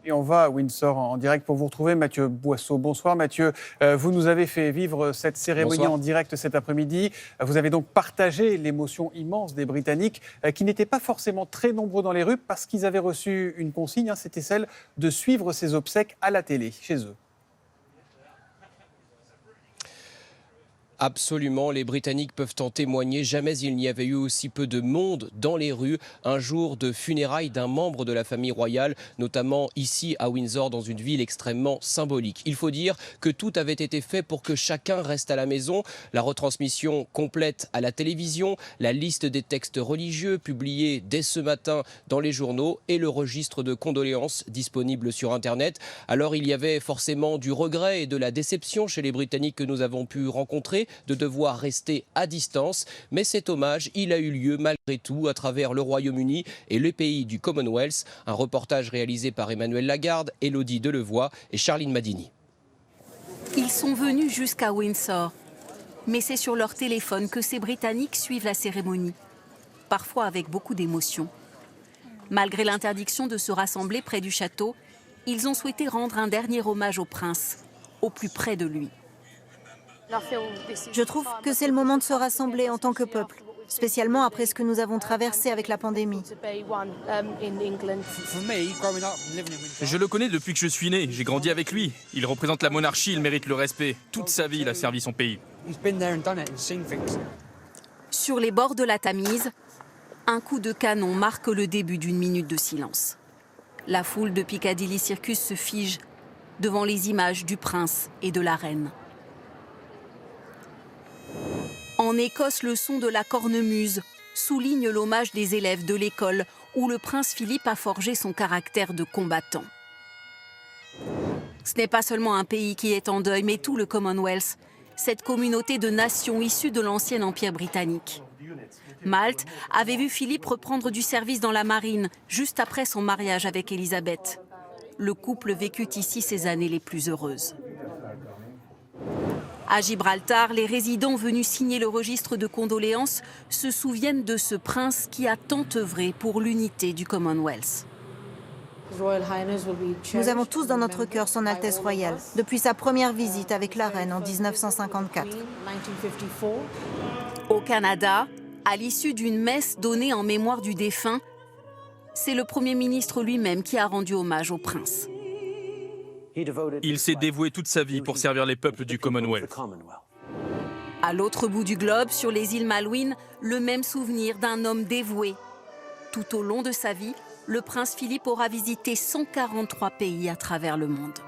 Et on va à Windsor en direct pour vous retrouver. Mathieu Boisseau, bonsoir Mathieu. Vous nous avez fait vivre cette cérémonie Bonsoir. en direct cet après-midi. Vous avez donc partagé l'émotion immense des Britanniques qui n'étaient pas forcément très nombreux dans les rues parce qu'ils avaient reçu une consigne, c'était celle de suivre ces obsèques à la télé, chez eux. Absolument, les Britanniques peuvent en témoigner. Jamais il n'y avait eu aussi peu de monde dans les rues un jour de funérailles d'un membre de la famille royale, notamment ici à Windsor, dans une ville extrêmement symbolique. Il faut dire que tout avait été fait pour que chacun reste à la maison. La retransmission complète à la télévision, la liste des textes religieux publiés dès ce matin dans les journaux et le registre de condoléances disponible sur Internet. Alors il y avait forcément du regret et de la déception chez les Britanniques que nous avons pu rencontrer, de devoir rester à distance. Mais cet hommage, il a eu lieu malgré tout à travers le Royaume-Uni et les pays du Commonwealth. Un reportage réalisé par Emmanuel Lagarde, Élodie Delevoye et Charline Madini. Ils sont venus jusqu'à Windsor. Mais c'est sur leur téléphone que ces Britanniques suivent la cérémonie. Parfois avec beaucoup d'émotion. Malgré l'interdiction de se rassembler près du château, ils ont souhaité rendre un dernier hommage au prince, au plus près de lui. Je trouve que c'est le moment de se rassembler en tant que peuple, spécialement après ce que nous avons traversé avec la pandémie. Je le connais depuis que je suis né, j'ai grandi avec lui. Il représente la monarchie, il mérite le respect. Toute sa vie, il a servi son pays. Sur les bords de la Tamise, un coup de canon marque le début d'une minute de silence. La foule de Piccadilly Circus se fige devant les images du prince et de la reine. En Écosse, le son de la cornemuse souligne l'hommage des élèves de l'école où le prince Philippe a forgé son caractère de combattant. Ce n'est pas seulement un pays qui est en deuil, mais tout le Commonwealth, cette communauté de nations issues de l'ancien empire britannique. Malte avait vu Philippe reprendre du service dans la marine juste après son mariage avec Élisabeth. Le couple vécut ici ses années les plus heureuses. À Gibraltar, les résidents venus signer le registre de condoléances se souviennent de ce prince qui a tant œuvré pour l'unité du Commonwealth. Nous avons tous dans notre cœur son Altesse royale, depuis sa première visite avec la reine en 1954. Au Canada, à l'issue d'une messe donnée en mémoire du défunt, c'est le Premier ministre lui-même qui a rendu hommage au prince. Il s'est dévoué toute sa vie pour servir les peuples du Commonwealth. À l'autre bout du globe, sur les îles Malouines, le même souvenir d'un homme dévoué. Tout au long de sa vie, le prince Philippe aura visité 143 pays à travers le monde.